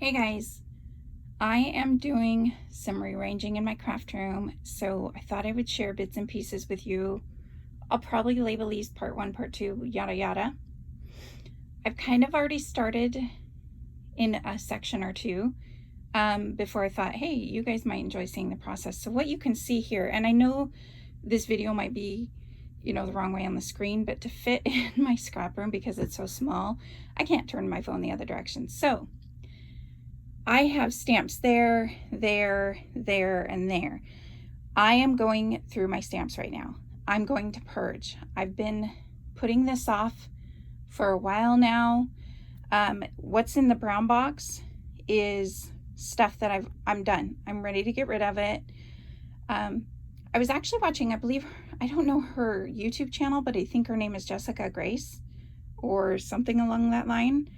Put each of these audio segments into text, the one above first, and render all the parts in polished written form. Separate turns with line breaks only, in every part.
Hey guys, I am doing some rearranging in my craft room, so I thought I would share bits and pieces with you. I'll probably label these part 1, part 2, yada yada. I've kind of already started in a section or two before I thought, hey, you guys might enjoy seeing the process. So what you can see here, and I know this video might be, the wrong way on the screen, but to fit in my scrap room because it's so small, I can't turn my phone the other direction. So I have stamps there, there, there, and there. I am going through my stamps right now. I'm going to purge. I've been putting this off for a while now. What's in the brown box is stuff that I'm done. I'm ready to get rid of it. I was actually watching, I don't know her YouTube channel, but I think her name is Jessica Grace or something along that line.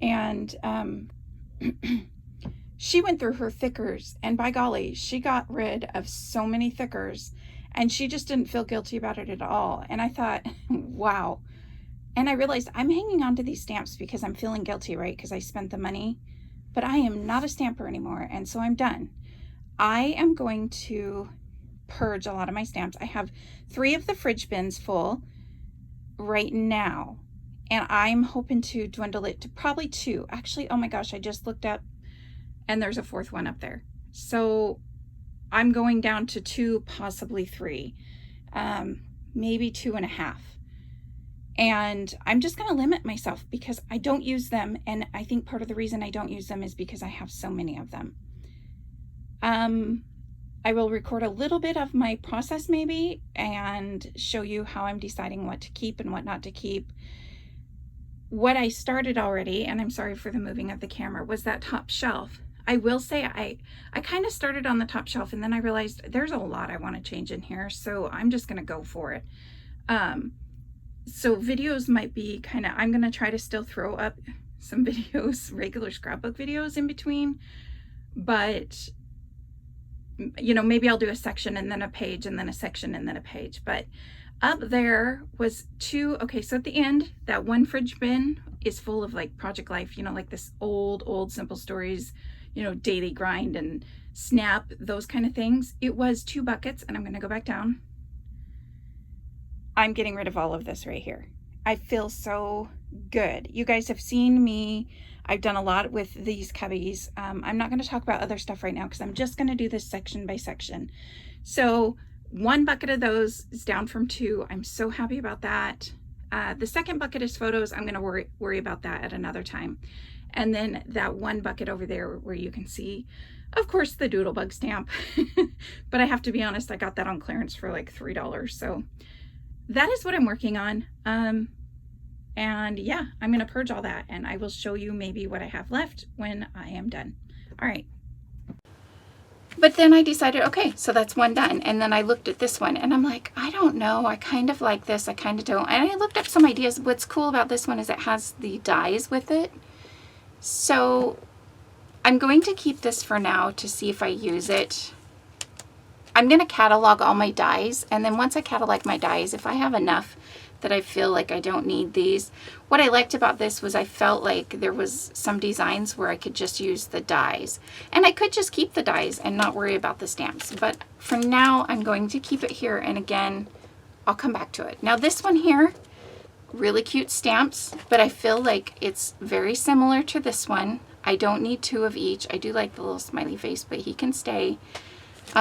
And she went through her thickers, and by golly, she got rid of so many thickers, and she just didn't feel guilty about it at all. And I thought, wow. And I realized I'm hanging on to these stamps because I'm feeling guilty, right? Because I spent the money, but I am not a stamper anymore, and so I'm done. I am going to purge a lot of my stamps. I have 3 of the fridge bins full right now, and I'm hoping to dwindle it to probably 2. Actually, oh my gosh, I just looked up, and there's a 4th one up there. So I'm going down to 2, possibly 3, maybe 2.5. And I'm just going to limit myself because I don't use them. And I think part of the reason I don't use them is because I have so many of them. I will record a little bit of my process maybe and show you how I'm deciding what to keep and what not to keep. What I started already, and I'm sorry for the moving of the camera, was that top shelf. I will say I kind of started on the top shelf, and then I realized there's a lot I want to change in here, so I'm just going to go for it. So videos might be I'm going to try to still throw up some videos, regular scrapbook videos in between, but maybe I'll do a section and then a page and then a section and then a page. But up there was 2, okay, so at the end, that one fridge bin is full of like Project Life, like this old Simple Stories, Daily Grind and Snap, those kind of things. It was 2 buckets, and I'm going to go back down. I'm getting rid of all of this right here. I feel so good. You guys have seen me. I've done a lot with these cubbies. I'm not going to talk about other stuff right now because I'm just going to do this section by section. So 1 bucket of those is down from 2. I'm so happy about that. The second bucket is photos. I'm going to worry about that at another time. And then that 1 bucket over there where you can see, of course, the Doodlebug stamp. But I have to be honest, I got that on clearance for like $3. So that is what I'm working on. And yeah, I'm going to purge all that, and I will show you maybe what I have left when I am done. All right. But then I decided, okay, so that's 1 done. And then I looked at this one and I'm like, I don't know. I kind of like this. I kind of don't. And I looked up some ideas. What's cool about this one is it has the dies with it. So I'm going to keep this for now to see if I use it. I'm going to catalog all my dies. And then once I catalog my dies, if I have enough that I feel like I don't need these. What I liked about this was I felt like there was some designs where I could just use the dies. And I could just keep the dies and not worry about the stamps. But for now, I'm going to keep it here. And again, I'll come back to it. Now this one here, really cute stamps, but I feel like it's very similar to this one. I don't need 2 of each. I do like the little smiley face, but he can stay.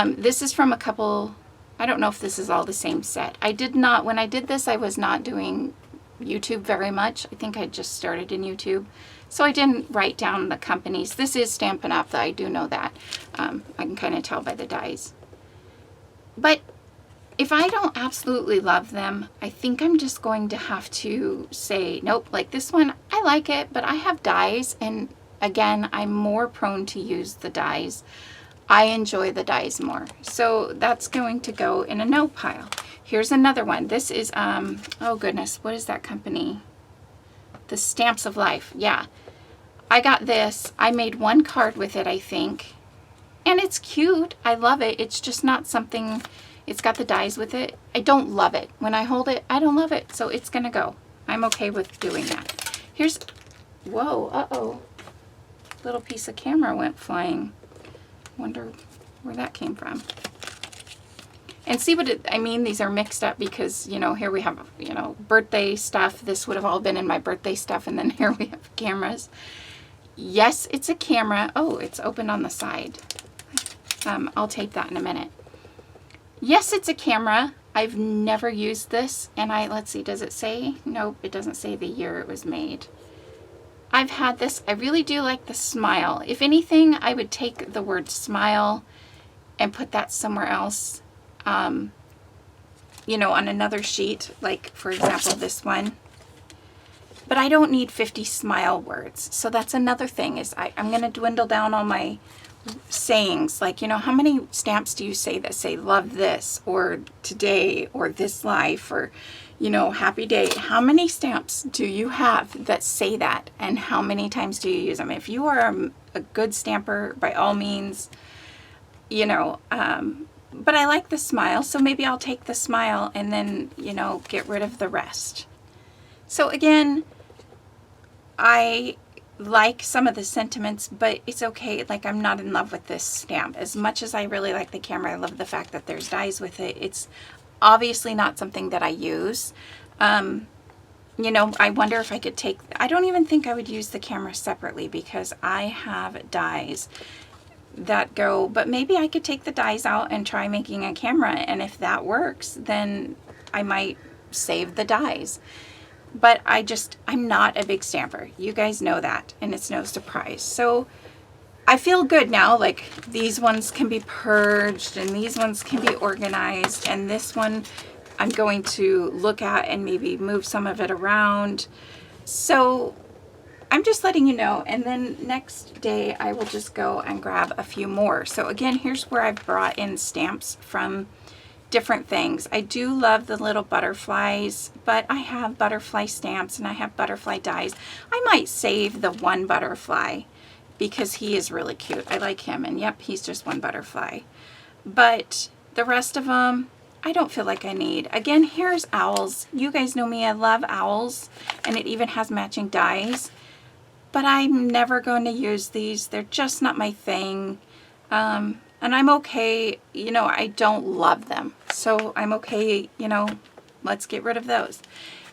This is from a couple, I don't know if this is all the same set. When I did this, I was not doing YouTube very much. I think I just started in YouTube. So I didn't write down the companies. This is Stampin' Up! I do know that. I can kind of tell by the dies. But if I don't absolutely love them, I think I'm just going to have to say, nope, like this one, I like it, but I have dies. And again, I'm more prone to use the dies. I enjoy the dies more. So that's going to go in a no pile. Here's another one. This is, oh goodness, what is that company? The Stamps of Life. Yeah. I got this. I made 1 card with it, I think. And it's cute. I love it. It's just not something, it's got the dies with it. I don't love it. When I hold it, I don't love it. So it's going to go. I'm okay with doing that. Here's, whoa, uh-oh. little piece of camera went flying. Wonder where that came from. And see what I mean? These are mixed up because, you know, here we have, you know, birthday stuff. This would have all been in my birthday stuff. And then here we have cameras. Yes, it's a camera. Oh, it's open on the side. I'll tape that in a minute. Yes, it's a camera. I've never used this. And let's see, does it say? Nope, it doesn't say the year it was made. I've had this. I really do like the smile. If anything, I would take the word smile and put that somewhere else. You know, on another sheet, like for example, this one. But I don't need 50 smile words. So that's another thing is I'm going to dwindle down all my sayings. Like, you know, how many stamps do you say that say love this or today or this life or, you know, happy day? How many stamps do you have that say that? And how many times do you use them? If you are a good stamper, by all means, you know, but I like the smile, so maybe I'll take the smile and then, you know, get rid of the rest. So again, I like some of the sentiments, but it's okay. Like, I'm not in love with this stamp. As much as I really like the camera, I love the fact that there's dies with it. It's obviously not something that I use. You know, I wonder if I could take, I don't even think I would use the camera separately because I have dies that go, but maybe I could take the dies out and try making a camera, and if that works, then I might save the dies. But I'm not a big stamper. You guys know that, and it's no surprise. So I feel good now, like these ones can be purged and these ones can be organized, and this one I'm going to look at and maybe move some of it around. So I'm just letting you know, and then next day I will just go and grab a few more. So again, here's where I've brought in stamps from different things. I do love the little butterflies, but I have butterfly stamps and I have butterfly dies. I might save the one butterfly because he is really cute. I like him, and yep, he's just one butterfly. But the rest of them, I don't feel like I need. Again, here's owls. You guys know me, I love owls, and it even has matching dies. But I'm never going to use these. They're just not my thing. And I'm okay, you know, I don't love them. So I'm okay, you know, let's get rid of those.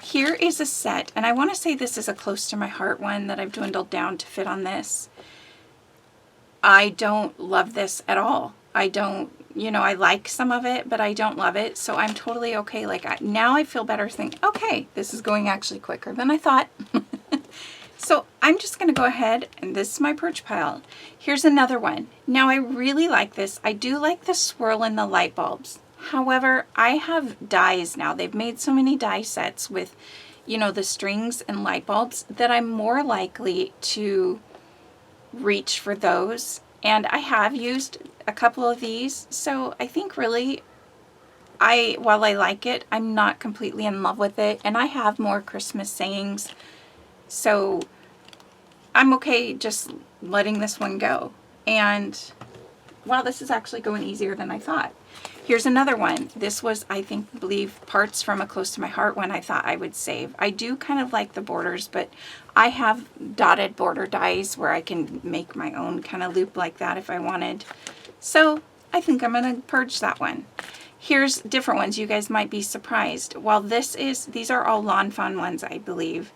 Here is a set, and I want to say this is a close to my heart one that I've dwindled down to fit on this. I don't love this at all. I don't, you know, I like some of it, but I don't love it. So I'm totally okay. Like, now I feel better thinking, okay, this is going actually quicker than I thought. So I'm just going to go ahead, and this is my purge pile. Here's another one. Now I really like this. I do like the swirl in the light bulbs. However, I have dies now. They've made so many die sets with, you know, the strings and light bulbs that I'm more likely to reach for those. And I have used a couple of these. So I think really, while I like it, I'm not completely in love with it. And I have more Christmas sayings. So I'm okay just letting this one go. And wow, this is actually going easier than I thought. Here's another one. This was, I believe, parts from a close to my heart one I thought I would save. I do kind of like the borders, but I have dotted border dies where I can make my own kind of loop like that if I wanted. So I think I'm going to purge that one. Here's different ones. You guys might be surprised. While these are all Lawn Fawn ones, I believe.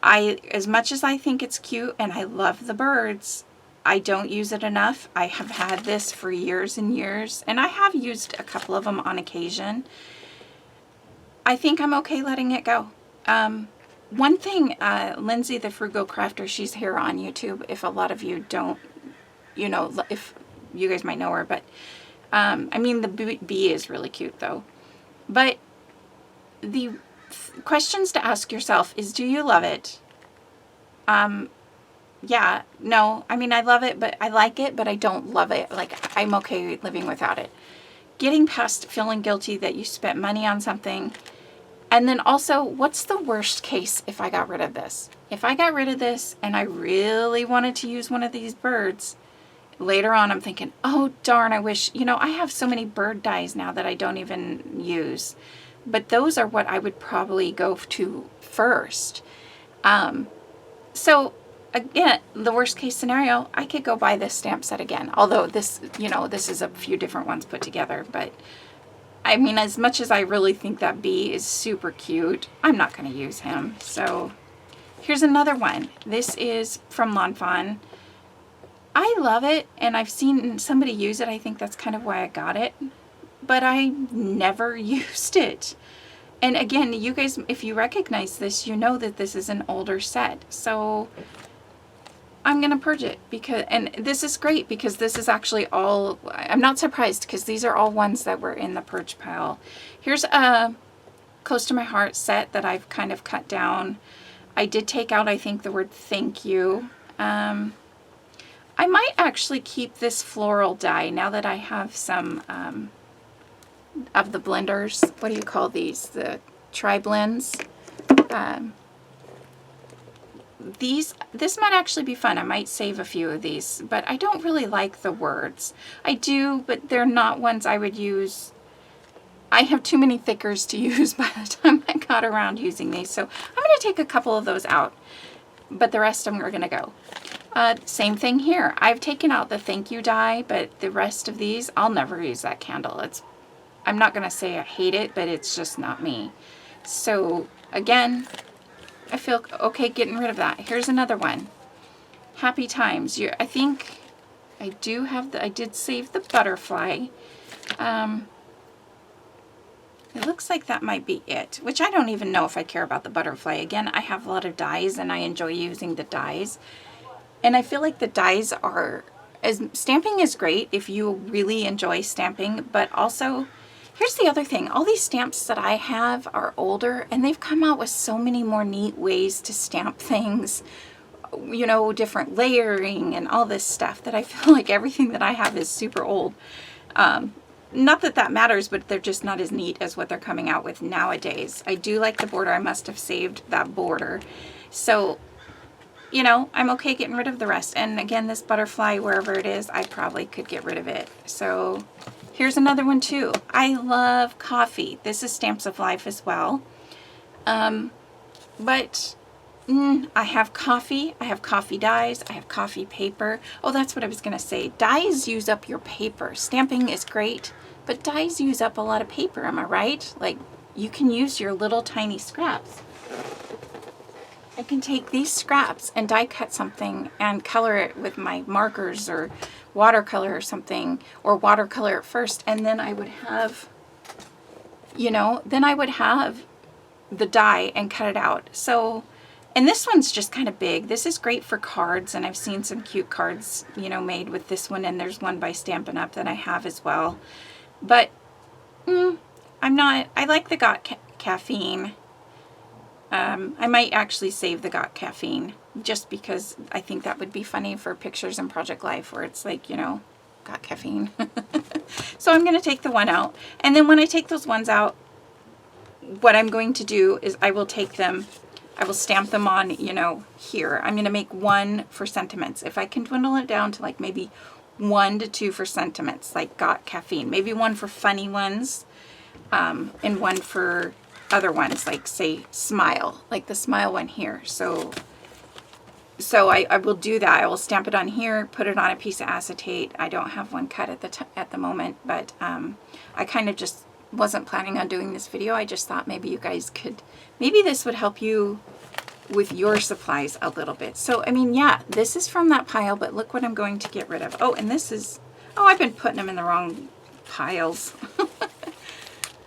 As much as I think it's cute and I love the birds, I don't use it enough. I have had this for years and years, and I have used a couple of them on occasion. I think I'm okay letting it go. One thing, Lindsay the Frugal Crafter, she's here on YouTube. If a lot of you don't, you know, if you guys might know her, but I mean, the bee is really cute though. But the questions to ask yourself is, do you love it? Yeah, no, I mean, I love it, but I like it, but I don't love it. Like, I'm okay living without it. Getting past feeling guilty that you spent money on something. And then also, what's the worst case if I got rid of this? If I got rid of this and I really wanted to use one of these birds, later on I'm thinking, oh darn, I wish, you know, I have so many bird dies now that I don't even use. But those are what I would probably go to first. So again, the worst case scenario, I could go buy this stamp set again. Although this, you know, this is a few different ones put together. But, I mean, as much as I really think that bee is super cute, I'm not going to use him. So, here's another one. This is from Lawn Fawn. I love it, and I've seen somebody use it. I think that's kind of why I got it. But I never used it. And again, you guys, if you recognize this, you know that this is an older set. So I'm going to purge it because, and this is great because this is actually all, I'm not surprised because these are all ones that were in the purge pile. Here's a Close to My Heart set that I've kind of cut down. I did take out, I think, the word thank you. I might actually keep this floral die now that I have some of the blenders. What do you call these? The tri-blends. This might actually be fun. I might save a few of these, but I don't really like the words. I do, but they're not ones I would use. I have too many thickers to use by the time I got around using these, so I'm going to take a couple of those out, but the rest of them are going to go. Same thing here. I've taken out the thank you die, but the rest of these, I'll never use that candle. I'm not going to say I hate it, but it's just not me. So again, I feel okay getting rid of that. Here's another one. Happy Times. I think I do have I did save the butterfly. It looks like that might be it, which I don't even know if I care about the butterfly. Again, I have a lot of dies and I enjoy using the dies. And I feel like the dies are, stamping is great if you really enjoy stamping, but also, here's the other thing. All these stamps that I have are older and they've come out with so many more neat ways to stamp things, you know, different layering and all this stuff that I feel like everything that I have is super old. Not that that matters, but they're just not as neat as what they're coming out with nowadays. I do like the border. I must have saved that border. So, you know, I'm okay getting rid of the rest. And again, this butterfly, wherever it is, I probably could get rid of it. So here's another one too. I love coffee. This is Stamps of Life as well. But I have coffee dies, I have coffee paper. Oh, that's what I was going to say. Dies use up your paper. Stamping is great, but dies use up a lot of paper, am I right? Like, you can use your little tiny scraps. I can take these scraps and die cut something and color it with my markers or watercolor or something, or watercolor it first, and then I would have, you know, then I would have the die and cut it out. So, and this one's just kind of big. This is great for cards, and I've seen some cute cards, you know, made with this one, and there's one by Stampin' Up! That I have as well. But I'm not, I like the Got Caffeine. I might actually save the Got Caffeine just because I think that would be funny for pictures in Project Life where it's like, you know, Got Caffeine. So I'm going to take the one out. And then when I take those ones out, what I'm going to do is I will take them, I will stamp them on, you know, here. I'm going to make one for sentiments. If I can dwindle it down to like maybe 1 to 2 for sentiments, like Got Caffeine. Maybe one for funny ones, and one for other ones, like say Smile, like the Smile one here. So I will do that. I will stamp it on here, put it on a piece of acetate. I don't have one cut at the moment, but I kind of just wasn't planning on doing this video. I just thought maybe you guys could, maybe this would help you with your supplies a little bit. So, I mean, yeah, this is from that pile, but look what I'm going to get rid of. Oh, and this is, oh, I've been putting them in the wrong piles.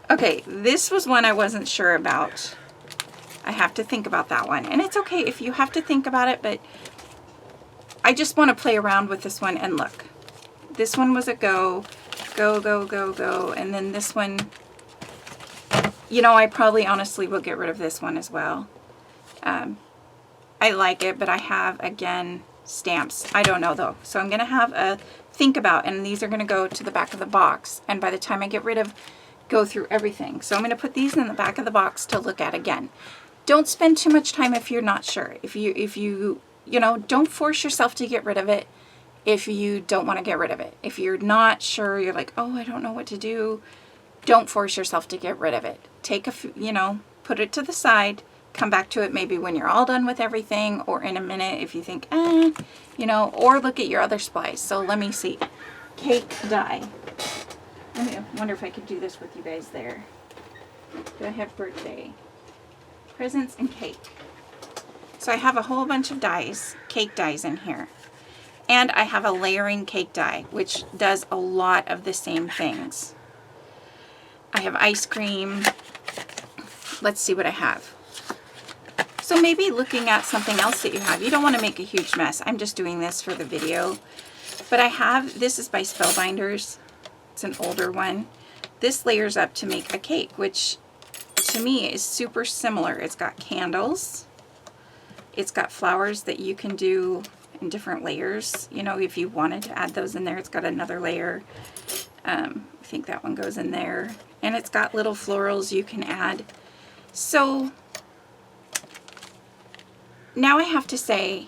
Okay, this was one I wasn't sure about. I have to think about that one. And it's okay if you have to think about it, but I just want to play around with this one. And look, this one was a go. And then this one, you know, I probably honestly will get rid of this one as well. I like it, but I have, again, stamps. I don't know though. So I'm going to have a think about, and these are going to go to the back of the box. And by the time I get rid of, go through everything. So I'm going to put these in the back of the box to look at again. Don't spend too much time if you're not sure. If you know, don't force yourself to get rid of it if you don't want to get rid of it. If you're not sure, you're like, oh, I don't know what to do. Don't force yourself to get rid of it. Take a, you know, put it to the side, come back to it maybe when you're all done with everything, or in a minute if you think, you know, or look at your other supplies. So let me see. Cake die. I wonder if I could do this with you guys there. Do I have birthday? Presents and cake. So I have a whole bunch of dies, cake dies in here. And I have a layering cake die, which does a lot of the same things. I have ice cream. Let's see what I have. So maybe looking at something else that you have. You don't want to make a huge mess. I'm just doing this for the video. But I have, this is by Spellbinders. It's an older one. This layers up to make a cake, which to me is super similar. It's got candles. It's got flowers that you can do in different layers. You know, if you wanted to add those in there, it's got another layer. I think that one goes in there. And it's got little florals you can add. So now I have to say,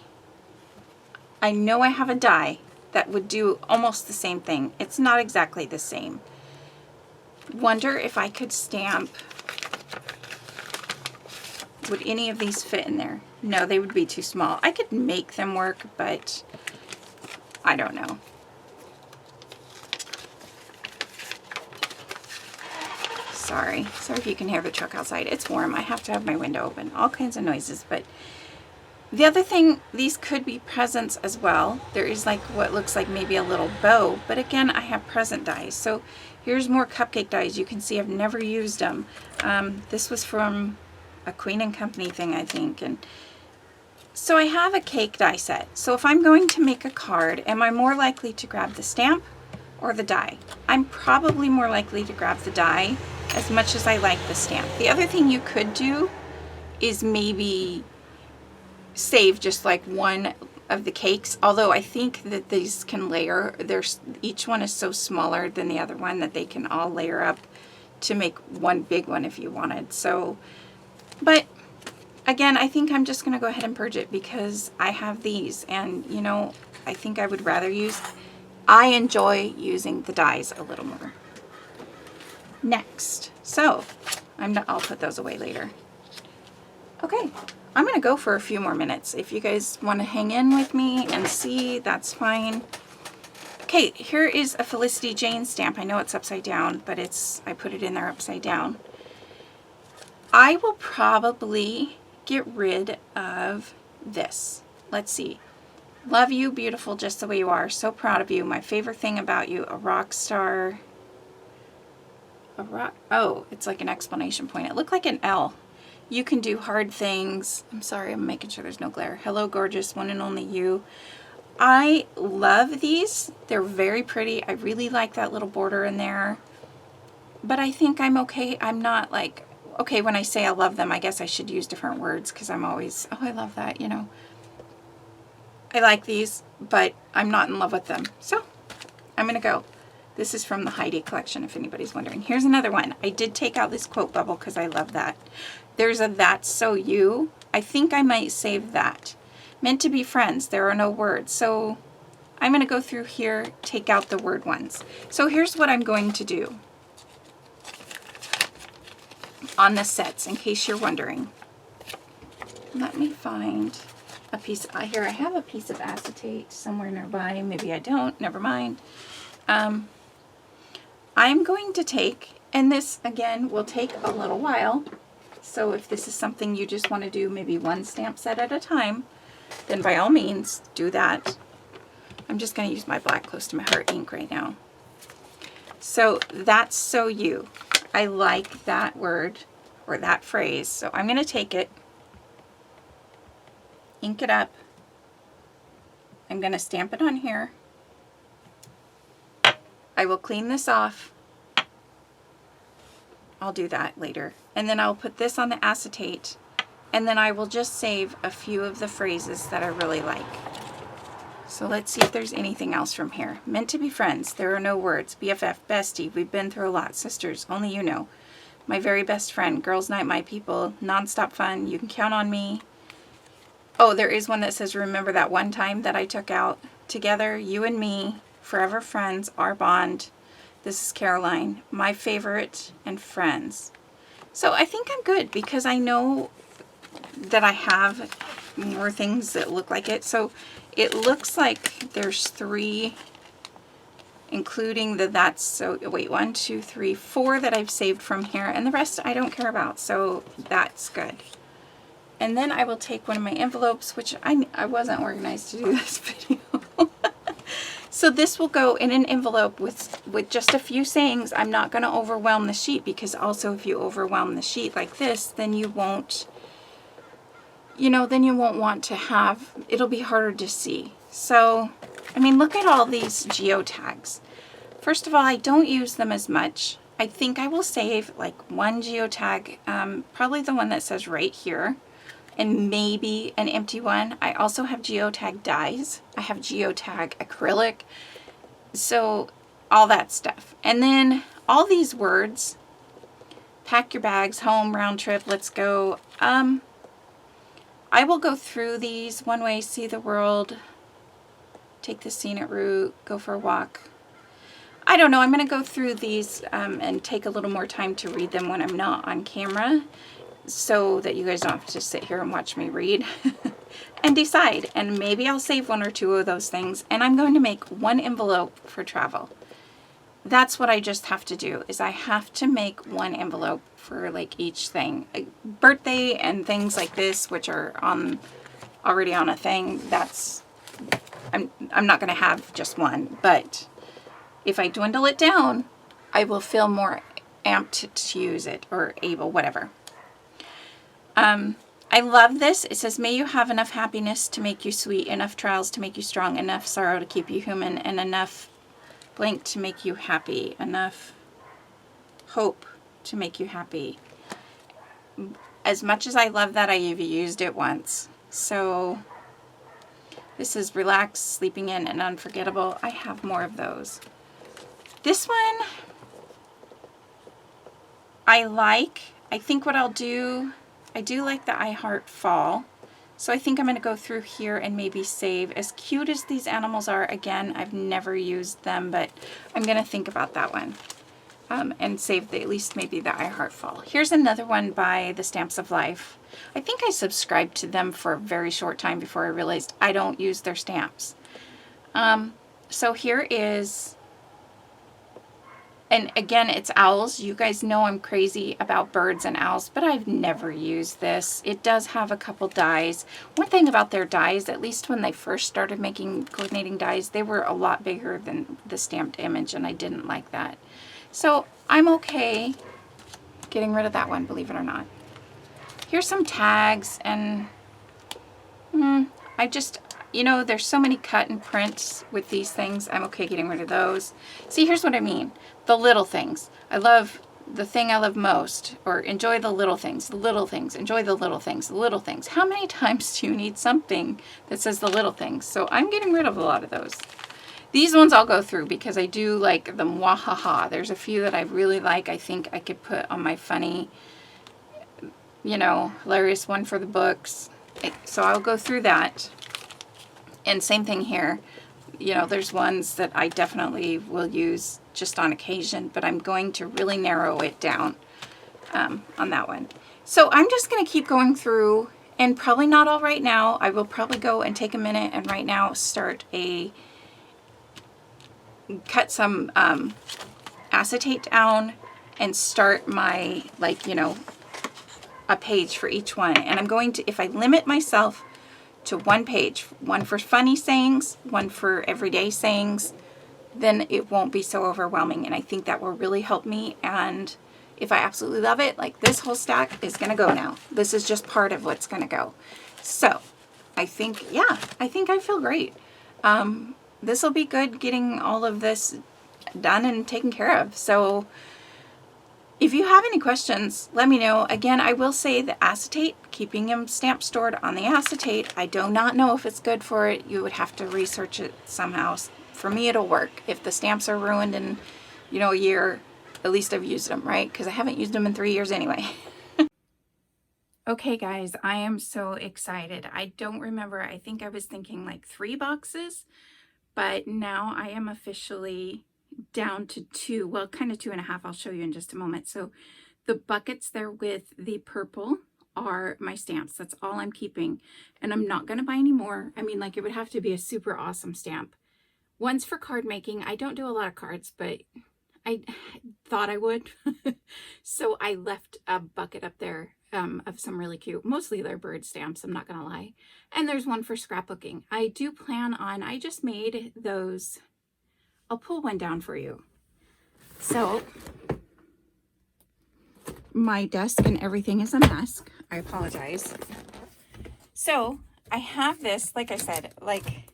I know I have a die that would do almost the same thing. It's not exactly the same. Wonder if I could stamp. Would any of these fit in there? No, they would be too small. I could make them work, but I don't know. Sorry if you can hear the truck outside. It's warm. I have to have my window open. All kinds of noises, but the other thing, these could be presents as well. There is like what looks like maybe a little bow, but again, I have present dies. So here's more cupcake dies. You can see I've never used them. This was from a Queen and Company thing, I think. And so I have a cake die set. So if I'm going to make a card, am I more likely to grab the stamp or the die? I'm probably more likely to grab the die, as much as I like the stamp. The other thing you could do is maybe save just like one of the cakes, although I think that these can layer. Each one is so smaller than the other one that they can all layer up to make one big one if you wanted. So, but again, I think I'm just going to go ahead and purge it because I have these, and you know, I think I would rather I enjoy using the dies a little more. Next, so I'll put those away later. Okay, I'm going to go for a few more minutes. If you guys want to hang in with me and see, that's fine. Okay, here is a Felicity Jane stamp. I know it's upside down, but I put it in there upside down. I will probably get rid of this. Let's see. Love you, beautiful, just the way you are. So proud of you. My favorite thing about you, a rock star. Oh, it's like an exclamation point. It looked like an L. You can do hard things. I'm sorry, I'm making sure there's no glare. Hello, gorgeous, one and only you. I love these. They're very pretty. I really like that little border in there. But I think I'm okay. I'm not like, okay, when I say I love them, I guess I should use different words because I'm always, oh, I love that, you know. I like these, but I'm not in love with them. So I'm going to go. This is from the Heidi collection, if anybody's wondering. Here's another one. I did take out this quote bubble because I love that. There's a That's So You. I think I might save that. Meant to be friends. There are no words. So I'm going to go through here, take out the word ones. So here's what I'm going to do on the sets, in case you're wondering. Let me find a piece. Here I have a piece of acetate somewhere nearby. Maybe I don't. Never mind. I'm going to take, and this again will take a little while, so if this is something you just want to do maybe one stamp set at a time, then by all means do that. I'm just going to use my black close to my heart ink right now. So That's So You. I like that word or that phrase, so I'm going to take it, ink it up. I'm going to stamp it on here. I will clean this off. I'll do that later. And then I'll put this on the acetate, and then I will just save a few of the phrases that I really like. So let's see if there's anything else from here. Meant to be friends. There are no words. BFF, bestie, we've been through a lot. Sisters, only you know. My very best friend. Girls night, my people. Nonstop fun. You can count on me. Oh, there is one that says, remember that one time that I took out together, you and me. Forever friends, our bond. This is Caroline, my favorite, and friends. So I think I'm good because I know that I have more things that look like it. So it looks like there's 3, including so wait, 1, 2, 3, 4 that I've saved from here, and the rest I don't care about, so that's good. And then I will take one of my envelopes, which I wasn't organized to do this video. So this will go in an envelope with just a few sayings. I'm not going to overwhelm the sheet, because also if you overwhelm the sheet like this, then you won't, then you won't want to have, it'll be harder to see. So, I mean, look at all these geotags. First of all, I don't use them as much. I think I will save like one geotag, probably the one that says right here, and maybe an empty one. I also have geotag dies. I have geotag acrylic. So all that stuff. And then all these words, pack your bags, home, round trip, let's go. I will go through these. One way, see the world, take the scenic route, go for a walk. I don't know. I'm going to go through these and take a little more time to read them when I'm not on camera, so that you guys don't have to sit here and watch me read and decide. And maybe I'll save 1 or 2 of those things. And I'm going to make 1 envelope for travel. That's what I just have to do, is I have to make 1 envelope for like each thing. Birthday and things like this, which are already on a thing, I'm not going to have just 1. But if I dwindle it down, I will feel more amped to use it, or able, whatever. I love this. It says, may you have enough happiness to make you sweet, enough trials to make you strong, enough sorrow to keep you human, and enough blank to make you happy, enough hope to make you happy. As much as I love that, I have used it once. So this is relax, sleeping in, and unforgettable. I have more of those. This one I like. I think what I'll do, I do like the I Heart Fall. So I think I'm going to go through here and maybe save. As cute as these animals are, again, I've never used them, but I'm going to think about that one. And save at least maybe the I Heart Fall. Here's another one by the Stamps of Life. I think I subscribed to them for a very short time before I realized I don't use their stamps. So here is, and again, it's owls. You guys know I'm crazy about birds and owls, but I've never used this. It does have a couple dies. One thing about their dies, at least when they first started making coordinating dies, they were a lot bigger than the stamped image, and I didn't like that. So I'm okay getting rid of that one, believe it or not. Here's some tags, and I just, there's so many cut and prints with these things. I'm okay getting rid of those. See, here's what I mean. The little things. I love the thing I love most, or enjoy the little things, enjoy the little things, the little things. How many times do you need something that says the little things? So I'm getting rid of a lot of those. These ones I'll go through because I do like them. Wahaha. There's a few that I really like. I think I could put on my funny, hilarious one for the books. So I'll go through that. And same thing here. There's ones that I definitely will use just on occasion, but I'm going to really narrow it down on that one. So I'm just going to keep going through, and probably not all right now. I will probably go and take a minute and right now cut some acetate down and start my, a page for each one. And I'm going to, if I limit myself to 1 page, one for funny sayings, one for everyday sayings, then it won't be so overwhelming. And I think that will really help me. And if I absolutely love it, like this whole stack is going to go now. This is just part of what's going to go. So I think, I think I feel great. This will be good getting all of this done and taken care of. So if you have any questions, let me know. Again, I will say the acetate, keeping them stamp stored on the acetate, I do not know if it's good for it. You would have to research it somehow. For me, it'll work. If the stamps are ruined in, a year, at least I've used them, right? Because I haven't used them in 3 years anyway. Okay, guys, I am so excited. I don't remember. I think I was thinking like 3 boxes, but now I am officially down to 2. Well, kind of 2.5. I'll show you in just a moment. So the buckets there with the purple are my stamps. That's all I'm keeping. And I'm not going to buy any more. I mean, like, it would have to be a super awesome stamp. One's for card making. I don't do a lot of cards, but I thought I would. So I left a bucket up there of some really cute, mostly they're bird stamps, I'm not going to lie. And there's one for scrapbooking. I do plan on, I just made those. I'll pull one down for you. So my desk and everything is a mess. I apologize. So I have this, like I said, like,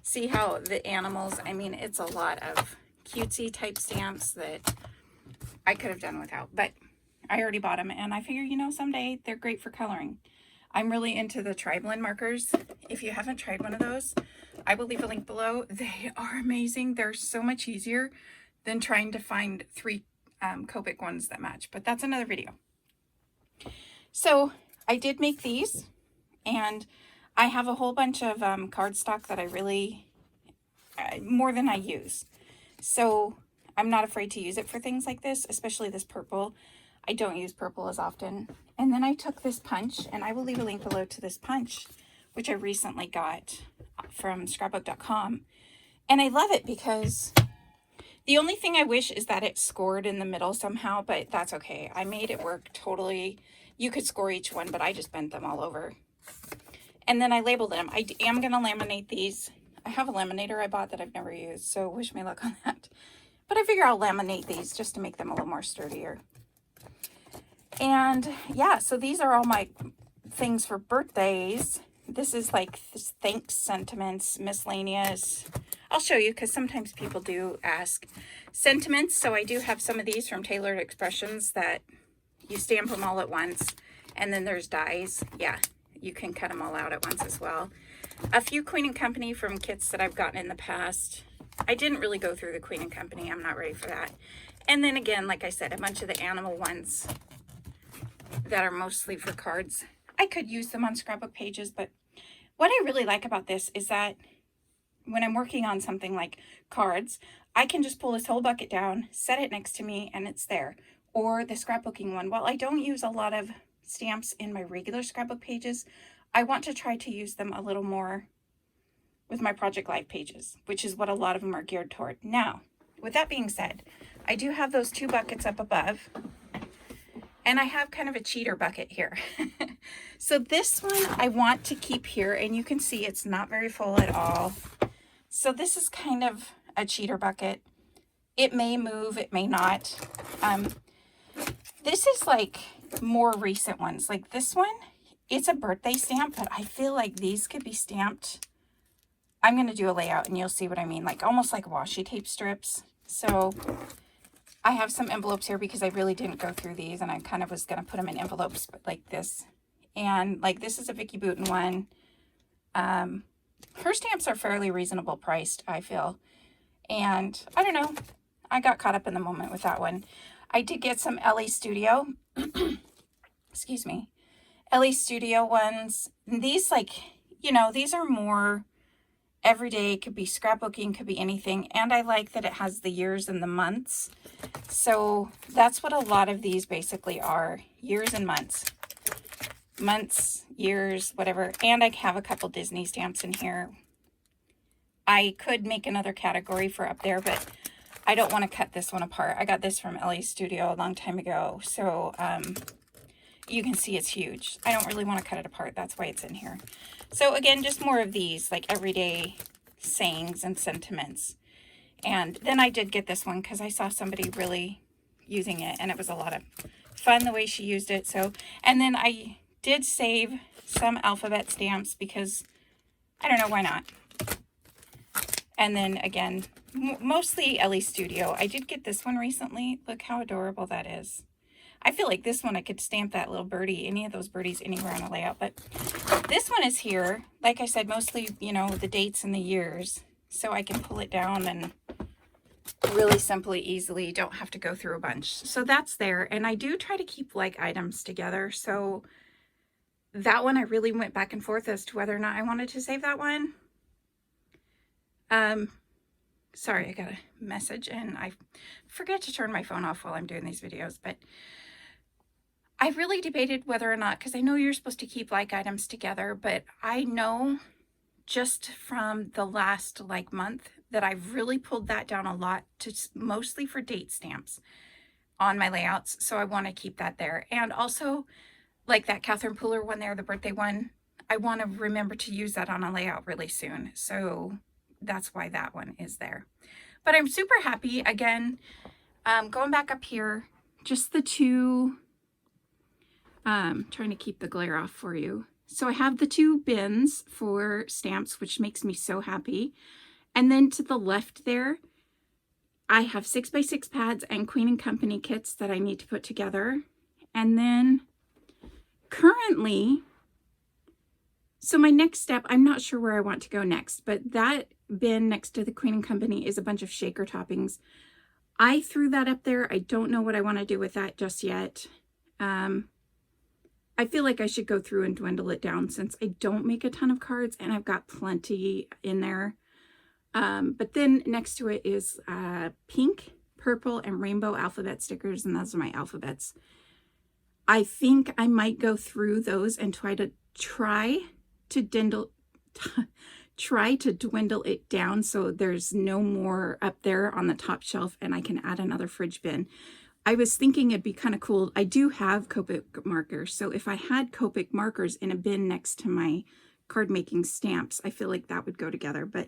see how the animals, I mean, it's a lot of cutesy type stamps that I could have done without, but I already bought them, and I figure, you know, someday they're great for coloring. I'm really into the tri-blend markers. If you haven't tried one of those, I will leave a link below. They are amazing. They're so much easier than trying to find 3 Copic ones that match, but that's another video. So I did make these, and I have a whole bunch of cardstock that I really, more than I use. So I'm not afraid to use it for things like this, especially this purple. I don't use purple as often. And then I took this punch, and I will leave a link below to this punch, which I recently got from scrapbook.com. And I love it because the only thing I wish is that it scored in the middle somehow, but that's okay. I made it work totally. You could score each one, but I just bent them all over. And then I labeled them. I am going to laminate these. I have a laminator I bought that I've never used, so wish me luck on that. But I figure I'll laminate these just to make them a little more sturdier. And yeah, so these are all my things for birthdays. This is like this thanks sentiments, miscellaneous. I'll show you because sometimes people do ask sentiments. So I do have some of these from Tailored Expressions that you stamp them all at once. And then there's dies. Yeah, you can cut them all out at once as well. A few Queen & Company from kits that I've gotten in the past. I didn't really go through the Queen & Company. I'm not ready for that. And then again, like I said, a bunch of the animal ones that are mostly for cards. I could use them on scrapbook pages, but what I really like about this is that when I'm working on something like cards, I can just pull this whole bucket down, set it next to me, and it's there. Or the scrapbooking one. While I don't use a lot of stamps in my regular scrapbook pages, I want to try to use them a little more with my Project Life pages, which is what a lot of them are geared toward. Now, with that being said, I do have those 2 buckets up above, and I have kind of a cheater bucket here. So this one I want to keep here, and you can see it's not very full at all. So this is kind of a cheater bucket. It may move, it may not. This is like more recent ones. Like this one, it's a birthday stamp, but I feel like these could be stamped. I'm going to do a layout and you'll see what I mean. Like almost like washi tape strips. So I have some envelopes here because I really didn't go through these, and I kind of was going to put them in envelopes like this. And like this is a Vicky Boutin one. Her stamps are fairly reasonable priced, I feel. And I don't know, I got caught up in the moment with that one. I did get some LA Studio, excuse me, LA Studio ones. And these, like, you know, these are more everyday, could be scrapbooking, could be anything. And I like that it has the years and the months. So that's what a lot of these basically are, years and months. Months, years, whatever. And I have a couple Disney stamps in here. I could make another category for up there, but I don't want to cut this one apart. I got this from LA Studio a long time ago, so you can see it's huge. I don't really want to cut it apart. That's why it's in here. So again, just more of these, like everyday sayings and sentiments. And then I did get this one because I saw somebody really using it, and it was a lot of fun the way she used it. So, and then I did save some alphabet stamps because I don't know, why not? And then again, mostly LA Studio. I did get this one recently. Look how adorable that is. I feel like this one I could stamp that little birdie, any of those birdies anywhere on a layout. But this one is here. Like I said, mostly, you know, the dates and the years. So I can pull it down and really simply, easily, don't have to go through a bunch. So that's there. And I do try to keep like items together. So that one I really went back and forth as to whether or not I wanted to save that one. Sorry, I got a message and I forget to turn my phone off while I'm doing these videos, but I really debated whether or not, because I know you're supposed to keep like items together, but I know just from the last like month that I've really pulled that down a lot to mostly for date stamps on my layouts. So I want to keep that there. And also like that Catherine Pooler one there, the birthday one, I want to remember to use that on a layout really soon. So that's why that one is there. But I'm super happy. Again, going back up here, just the two, trying to keep the glare off for you. So I have the two bins for stamps, which makes me so happy. And then to the left there, I have 6x6 pads and Queen and Company kits that I need to put together. And then currently, so my next step, I'm not sure where I want to go next, but that bin next to the Queen and Company is a bunch of shaker toppings. I threw that up there. I don't know what I want to do with that just yet. I feel like I should go through and dwindle it down since I don't make a ton of cards and I've got plenty in there. But then next to it is pink, purple, and rainbow alphabet stickers, and those are my alphabets. I think I might go through those and try to dwindle it down so there's no more up there on the top shelf and I can add another fridge bin. I was thinking it'd be kind of cool. I do have Copic markers, so if I had Copic markers in a bin next to my card making stamps, I feel like that would go together, but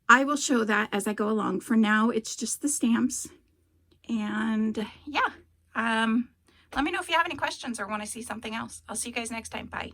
I will show that as I go along. For now, it's just the stamps. And yeah, let me know if you have any questions or want to see something else. I'll see you guys next time. Bye.